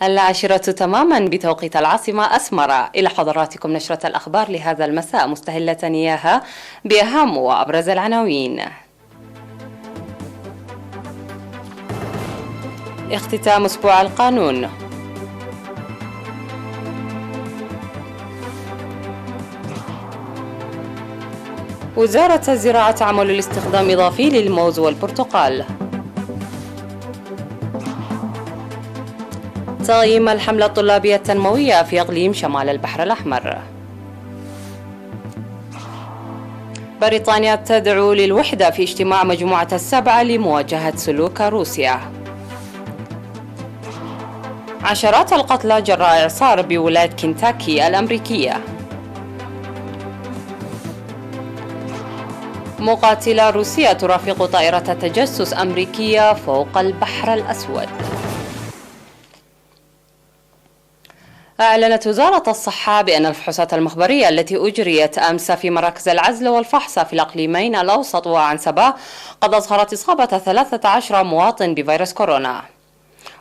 العاشرة تماما بتوقيت العاصمة أسمر. إلى حضراتكم نشرة الأخبار لهذا المساء، مستهلة إياها بأهم وأبرز العناوين. اختتام أسبوع القانون. وزارة الزراعة تعمل لاستخدام إضافي للموز والبرتقال. تقييم الحملة الطلابية التنموية في إقليم شمال البحر الأحمر. بريطانيا تدعو للوحدة في اجتماع مجموعة السبعة لمواجهة سلوك روسيا. عشرات القتلى جراء إعصار بولاية كنتاكي الأمريكية. مقاتلة روسية ترافق طائرة تجسس أمريكية فوق البحر الأسود. أعلنت وزارة الصحة بأن الفحوصات المخبرية التي أجريت أمس في مراكز العزل والفحص في الإقليمين الأوسط وعنسبة قد أظهرت إصابة 13 مواطن بفيروس كورونا.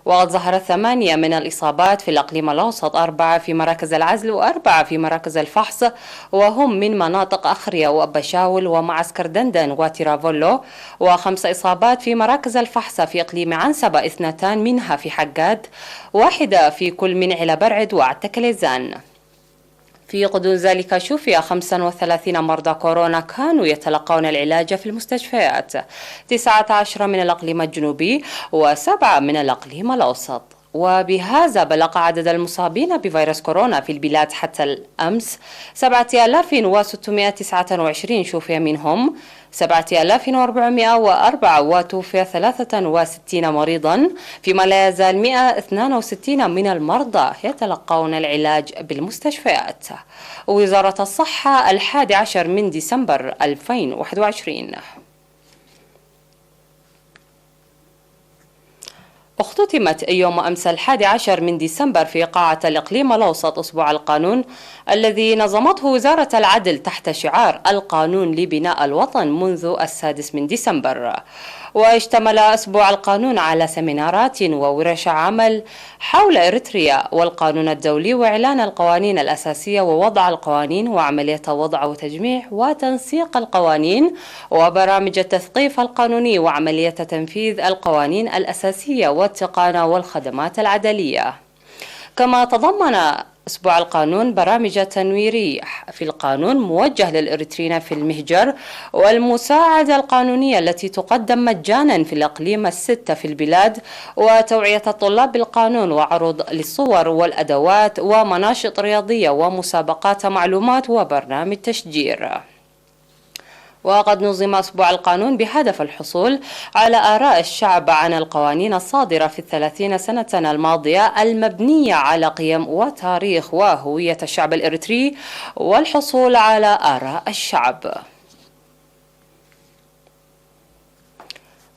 وقد ظهرت 8 من الإصابات في الإقليم الأوسط، 4 في مراكز العزل و4 في مراكز الفحص، وهم من مناطق أخرية وأبشاول ومعسكر دندن وتيرافولو. و5 إصابات في مراكز الفحص في إقليم عنسبة، 2 منها في حجاد، 1 في كل من علبرعد وعتكليزان. في غضون ذلك شفي 35 مرضى كورونا كانوا يتلقون العلاج في المستشفيات، 19 من الإقليم الجنوبي و7 من الإقليم الأوسط. وبهذا بلغ عدد المصابين بفيروس كورونا في البلاد حتى الأمس 7629 شفي منهم 7404 وتوفي 63 مريضا، فيما لا يزال 162 من المرضى يتلقون العلاج بالمستشفيات. وزارة الصحة 11 من ديسمبر 2021. اختتمت يوم أمس 11 من ديسمبر في قاعة الإقليم الأوسط أسبوع القانون الذي نظمته وزارة العدل تحت شعار القانون لبناء الوطن منذ 6 من ديسمبر. واشتمل أسبوع القانون على سيمينارات وورش عمل حول إريتريا والقانون الدولي وإعلان القوانين الأساسية ووضع القوانين وعملية وضع وتجميع وتنسيق القوانين وبرامج التثقيف القانوني وعملية تنفيذ القوانين الأساسية والتقنية والخدمات العدلية. كما تضمن أسبوع القانون برامج تنويرية في القانون موجه للإريتريين في المهجر والمساعدة القانونية التي تقدم مجانا في الأقليم ال6 في البلاد، وتوعية الطلاب بالقانون وعروض للصور والأدوات ومناشط رياضية ومسابقات معلومات وبرنامج تشجير. وقد نظم أسبوع القانون بهدف الحصول على آراء الشعب عن القوانين الصادرة في 30 سنة الماضية المبنية على قيم وتاريخ وهوية الشعب الإريتري والحصول على آراء الشعب.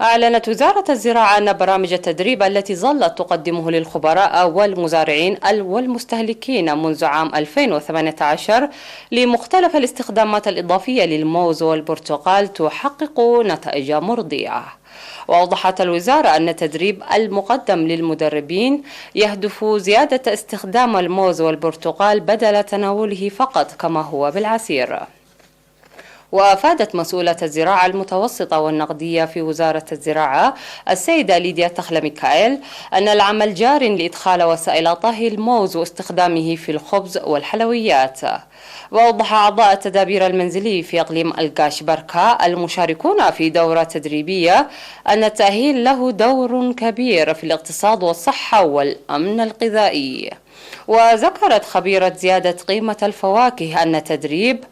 أعلنت وزارة الزراعة أن برامج التدريب التي ظلت تقدمه للخبراء والمزارعين والمستهلكين منذ عام 2018 لمختلف الاستخدامات الإضافية للموز والبرتقال تحقق نتائج مرضية. وأوضحت الوزارة أن التدريب المقدم للمدربين يهدف زيادة استخدام الموز والبرتقال بدل تناوله فقط كما هو بالعصير. وأفادت مسؤولة الزراعة المتوسطة والنقدية في وزارة الزراعة السيدة ليديا تخلة ميكائيل أن العمل جار لإدخال وسائل طهي الموز واستخدامه في الخبز والحلويات. وأوضح أعضاء التدابير المنزلي في إقليم القاش بركة المشاركون في دورة تدريبية أن التأهيل له دور كبير في الاقتصاد والصحة والأمن الغذائي. وذكرت خبيرة زيادة قيمة الفواكه أن التدريب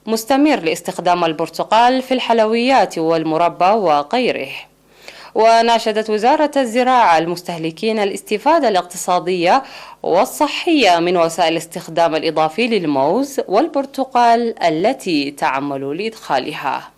مستمر لاستخدام البرتقال في الحلويات والمربى وغيره. وناشدت وزارة الزراعة المستهلكين الاستفادة الاقتصادية والصحية من وسائل الاستخدام الإضافي للموز والبرتقال التي تعمل لإدخالها.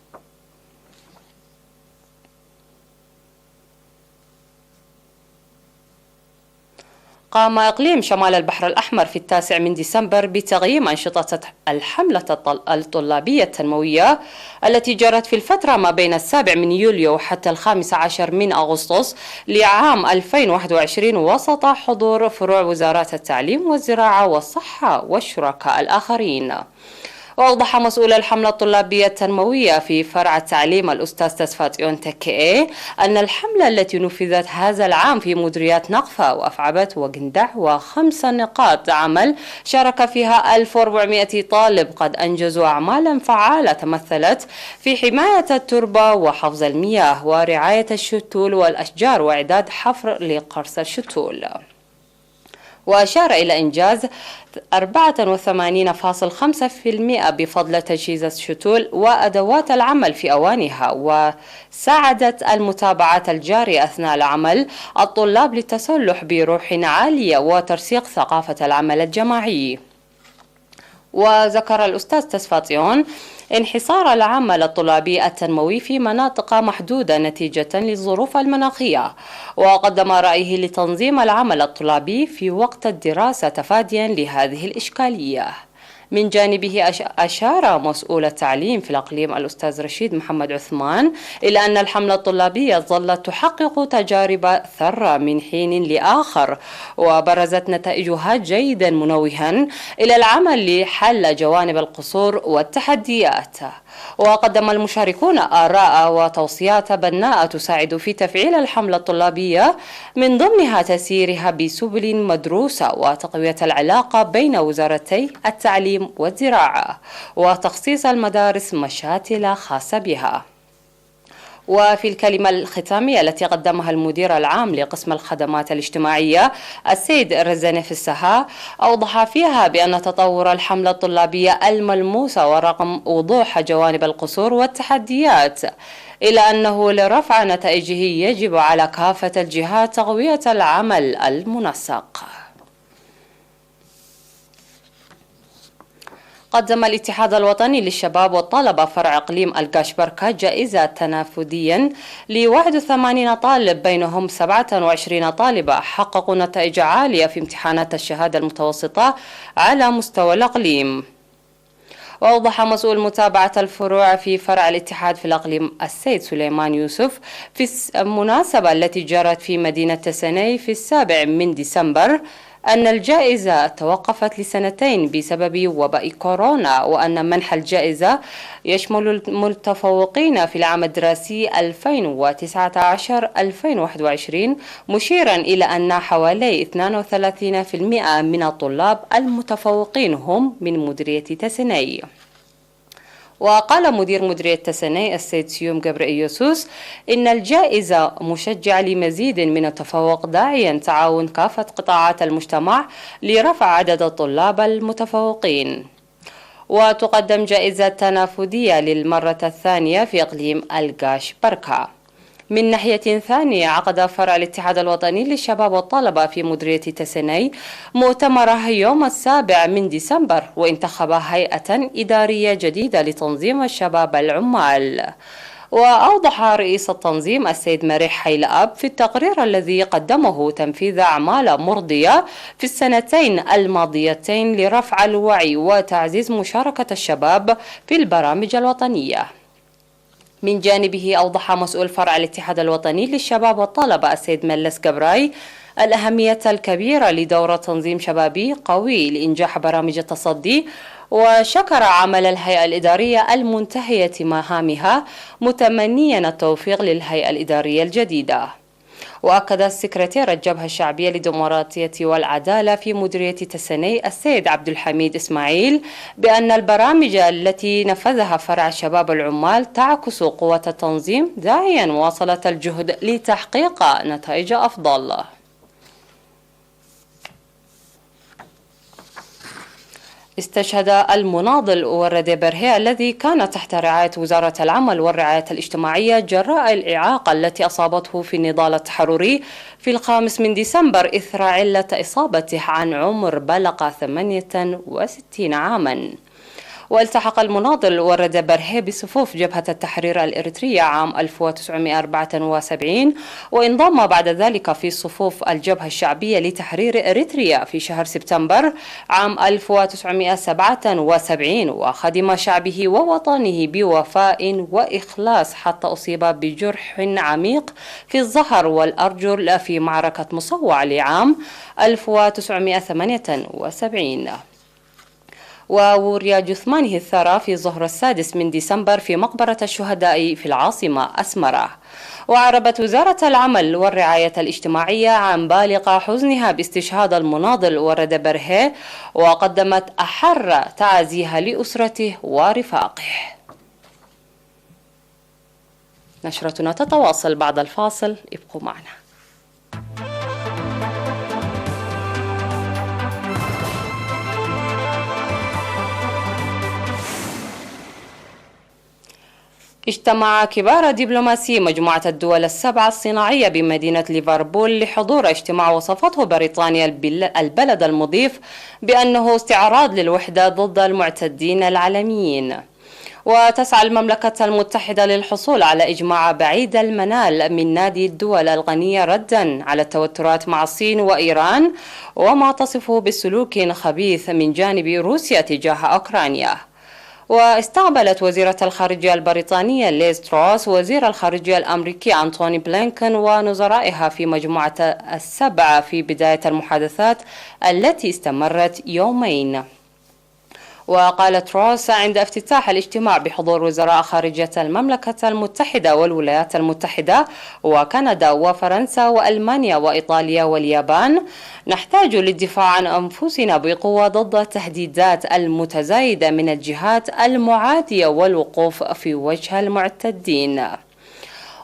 قام إقليم شمال البحر الأحمر في 9 ديسمبر بتقييم أنشطة الحملة الطلابية التنموية التي جرت في الفترة ما بين 7 يوليو حتى 15 أغسطس لعام 2021 وسط حضور فروع وزارات التعليم والزراعة والصحة والشركاء الآخرين. وأوضح مسؤول الحملة الطلابية التنموية في فرع التعليم الأستاذ تسفاتيون تكئي أن الحملة التي نفذت هذا العام في مديريات نقفة وأفعبت وقندع و5 نقاط عمل شارك فيها 1400 طالب قد أنجزوا أعمالا فعالة تمثلت في حماية التربة وحفظ المياه ورعاية الشتول والأشجار وإعداد حفر لقرص الشتول. وأشار إلى إنجاز 84.5% بفضل تجهيز الشتول وأدوات العمل في أوانها، وساعدت المتابعات الجارية أثناء العمل الطلاب للتسلح بروح عالية وترسيخ ثقافة العمل الجماعي. وذكر الأستاذ تسفاتيون انحصار العمل الطلابي التنموي في مناطق محدودة نتيجة للظروف المناخية، وقدم رأيه لتنظيم العمل الطلابي في وقت الدراسة تفاديا لهذه الإشكالية. من جانبه أشار مسؤول التعليم في الإقليم الأستاذ رشيد محمد عثمان إلى أن الحملة الطلابية ظلت تحقق تجارب ثرة من حين لآخر، وبرزت نتائجها جيدا منوها إلى العمل لحل جوانب القصور والتحديات. وقدم المشاركون آراء وتوصيات بناءة تساعد في تفعيل الحملة الطلابية، من ضمنها تسييرها بسبل مدروسة وتقوية العلاقة بين وزارتي التعليم والزراعة وتخصيص المدارس مشاتل خاصة بها. وفي الكلمة الختامية التي قدمها المدير العام لقسم الخدمات الاجتماعية السيد رزانف السها، أوضح فيها بأن تطور الحملة الطلابية الملموسة ورغم وضوح جوانب القصور والتحديات، إلى أنه لرفع نتائجه يجب على كافة الجهات تقوية العمل المنسق. قدم الاتحاد الوطني للشباب والطلبة فرع إقليم القاشبركة جائزة تنافسيا ل81 طالب بينهم 27 طالبة حققوا نتائج عالية في امتحانات الشهادة المتوسطة على مستوى الإقليم. وأوضح مسؤول متابعة الفروع في فرع الاتحاد في الإقليم السيد سليمان يوسف في المناسبة التي جرت في مدينة تسني في 7 ديسمبر أن الجائزة توقفت ل2 بسبب وباء كورونا، وأن منح الجائزة يشمل المتفوقين في العام الدراسي 2019-2021، مشيرا إلى أن حوالي 32% من الطلاب المتفوقين هم من مديرية تسني. وقال مدير مديرية تسني السيد سيوم جبرئيوسوس إن الجائزة مشجعة لمزيد من التفوق، داعيا تعاون كافة قطاعات المجتمع لرفع عدد الطلاب المتفوقين. وتقدم جائزة تنافسية للمرة الثانية في إقليم القاشبركة. من ناحية ثانية، عقد فرع الاتحاد الوطني للشباب والطلبة في مديرية تسني مؤتمره يوم 7 ديسمبر، وانتخب هيئة إدارية جديدة لتنظيم الشباب العمال. وأوضح رئيس التنظيم السيد مريح حيلأب في التقرير الذي قدمه تنفيذ أعمال مرضية في السنتين الماضيتين لرفع الوعي وتعزيز مشاركة الشباب في البرامج الوطنية. من جانبه أوضح مسؤول فرع الاتحاد الوطني للشباب والطلبة السيد ملس قبراي الأهمية الكبيرة لدور تنظيم شبابي قوي لإنجاح برامج التصدي، وشكر عمل الهيئة الإدارية المنتهية مهامها، متمنيا التوفيق للهيئة الإدارية الجديدة. وأكد السكرتير الجبهة الشعبية للديمقراطية والعدالة في مديرية تسني السيد عبد الحميد إسماعيل بأن البرامج التي نفذها فرع شباب العمال تعكس قوة التنظيم، داعيا مواصلة الجهد لتحقيق نتائج أفضل. استشهد المناضل ورد برهي الذي كان تحت رعاية وزارة العمل والرعاية الاجتماعية جراء الإعاقة التي أصابته في النضال التحرري في 5 ديسمبر إثر علة إصابته عن عمر بلغ 68 عاما. والتحق المناضل ورد برهي بصفوف جبهة التحرير الإريترية عام 1974، وانضم بعد ذلك في صفوف الجبهة الشعبية لتحرير إريتريا في شهر سبتمبر عام 1977، وخدم شعبه ووطنه بوفاء وإخلاص حتى أصيب بجرح عميق في الظهر والأرجل في معركة مصوع لعام 1978. ووري جثمانه الثرى في ظهر 6 من ديسمبر في مقبرة الشهداء في العاصمة أسمرة. وعربت وزارة العمل والرعاية الاجتماعية عن بالغ حزنها باستشهاد المناضل ورد برهي، وقدمت أحر تعازيها لأسرته ورفاقه. نشرتنا تتواصل بعد الفاصل، ابقوا معنا. اجتمع كبار دبلوماسي مجموعة الدول السبع الصناعية بمدينة ليفربول لحضور اجتماع وصفته بريطانيا البلد المضيف بأنه استعراض للوحدة ضد المعتدين العالميين. وتسعى المملكة المتحدة للحصول على إجماع بعيد المنال من نادي الدول الغنية ردا على التوترات مع الصين وإيران وما تصفه بالسلوك خبيث من جانب روسيا تجاه أوكرانيا. واستقبلت وزيرة الخارجية البريطانية ليز تروس وزير الخارجية الأمريكي أنتوني بلينكن ونظرائها في مجموعة السبع في بداية المحادثات التي استمرت يومين. وقالت تروس عند افتتاح الاجتماع بحضور وزراء خارجية المملكة المتحدة والولايات المتحدة وكندا وفرنسا وألمانيا وإيطاليا واليابان: نحتاج للدفاع عن أنفسنا بقوة ضد التهديدات المتزايدة من الجهات المعادية والوقوف في وجه المعتدين.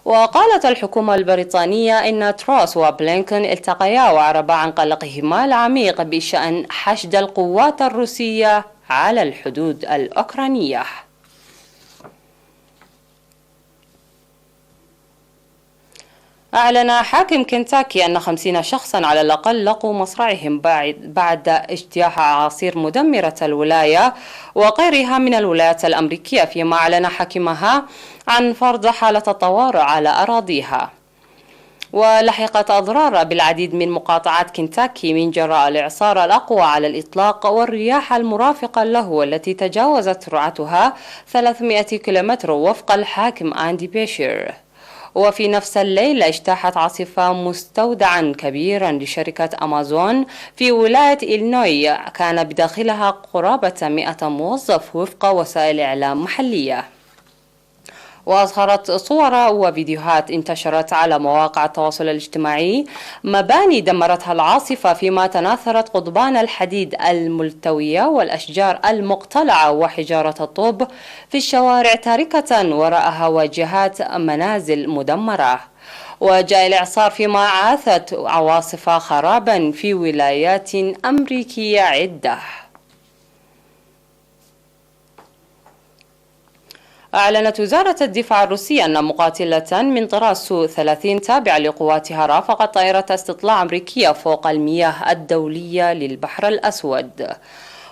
وقالت الحكومة البريطانية إن تروس وبلينكن التقيا وعربا عن قلقهما العميق بشأن حشد القوات الروسية على الحدود الأوكرانية. أعلن حاكم كنتاكي أن 50 شخصا على الأقل لقوا مصرعهم بعد اجتياح أعاصير مدمرة الولاية وغيرها من الولايات الأمريكية، فيما أعلن حاكمها عن فرض حالة الطوارئ على أراضيها. ولحقت أضرار بالعديد من مقاطعات كنتاكي من جراء الإعصار الأقوى على الإطلاق والرياح المرافقة له والتي تجاوزت سرعتها 300 كيلومتر وفق الحاكم أندي بيشير. وفي نفس الليلة اجتاحت عاصفة مستودعا كبيرا لشركة أمازون في ولاية إلينوي كان بداخلها قرابة 100 موظف وفق وسائل إعلام محلية. وأظهرت صور وفيديوهات انتشرت على مواقع التواصل الاجتماعي مباني دمرتها العاصفة، فيما تناثرت قضبان الحديد الملتوية والأشجار المقتلعة وحجارة الطوب في الشوارع، تاركة وراءها واجهات منازل مدمرة. وجاء الإعصار فيما عاثت عواصف خرابا في ولايات أمريكية عدة. أعلنت وزارة الدفاع الروسية أن مقاتلة من طراز سو 30 تابعة لقواتها رافقت طائرة استطلاع أمريكية فوق المياه الدولية للبحر الأسود.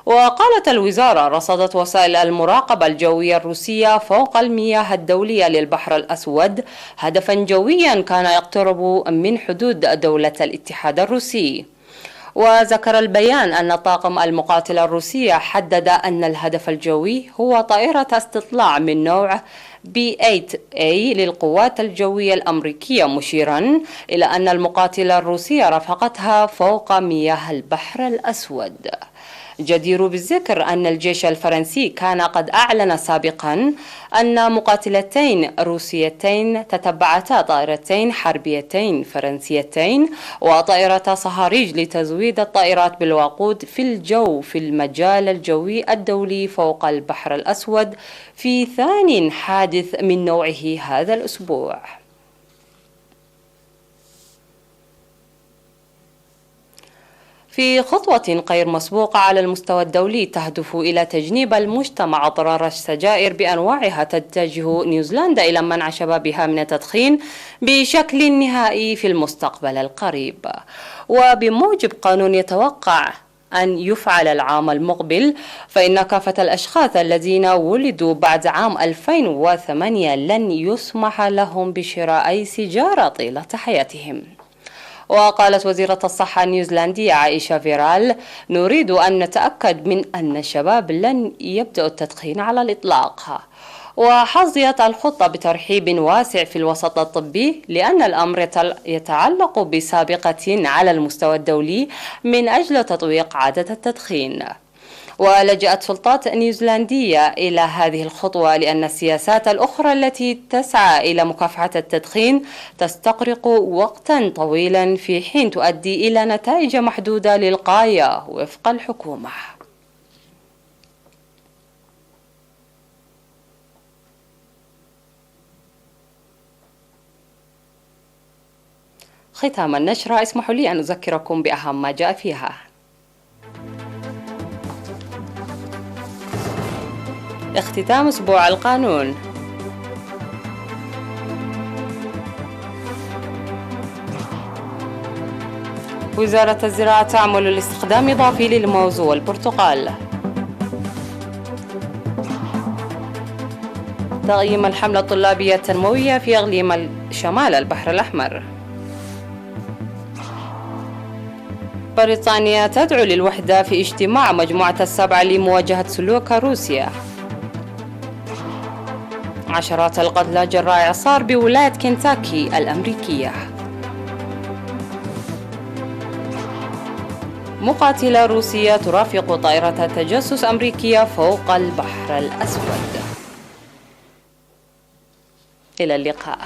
وقالت الوزارة: رصدت وسائل المراقبة الجوية الروسية فوق المياه الدولية للبحر الأسود هدفا جويا كان يقترب من حدود دولة الاتحاد الروسي. وذكر البيان أن طاقم المقاتلة الروسية حدد أن الهدف الجوي هو طائرة استطلاع من نوع B-8A للقوات الجوية الأمريكية، مشيرا إلى أن المقاتلة الروسية رافقتها فوق مياه البحر الأسود. جدير بالذكر أن الجيش الفرنسي كان قد أعلن سابقا أن مقاتلتين روسيتين تتبعتا طائرتين حربيتين فرنسيتين وطائرة صهاريج لتزويد الطائرات بالوقود في الجو في المجال الجوي الدولي فوق البحر الأسود في ثاني حادث من نوعه هذا الأسبوع. في خطوة غير مسبوقة على المستوى الدولي تهدف إلى تجنيب المجتمع أضرار السجائر بأنواعها، تتجه نيوزيلندا إلى منع شبابها من التدخين بشكل نهائي في المستقبل القريب. وبموجب قانون يتوقع أن يفعل العام المقبل، فإن كافة الأشخاص الذين ولدوا بعد عام 2008 لن يسمح لهم بشراء أي سيجارة طيلة حياتهم. وقالت وزيرة الصحة النيوزيلندية عائشة فيرال: نريد أن نتأكد من أن الشباب لن يبدأوا التدخين على الإطلاق. وحظيت الخطة بترحيب واسع في الوسط الطبي، لأن الأمر يتعلق بسابقة على المستوى الدولي من أجل تطويق عادة التدخين. ولجأت سلطات نيوزيلندية إلى هذه الخطوة لأن السياسات الأخرى التي تسعى إلى مكافحة التدخين تستغرق وقتا طويلا، في حين تؤدي إلى نتائج محدودة للغاية وفق الحكومة. ختام النشرة، اسمحوا لي أن أذكركم بأهم ما جاء فيها. اختتام أسبوع القانون. وزارة الزراعة تعمل لاستخدام إضافي للموز والبرتقال. تقييم الحملة الطلابية التنموية في إقليم شمال البحر الأحمر. بريطانيا تدعو للوحدة في اجتماع مجموعة السبع لمواجهة سلوك روسيا. عشرات القتلى جراء إعصار بولاية كنتاكي الأمريكية. مقاتلة روسية ترافق طائرة تجسس أمريكية فوق البحر الأسود. إلى اللقاء.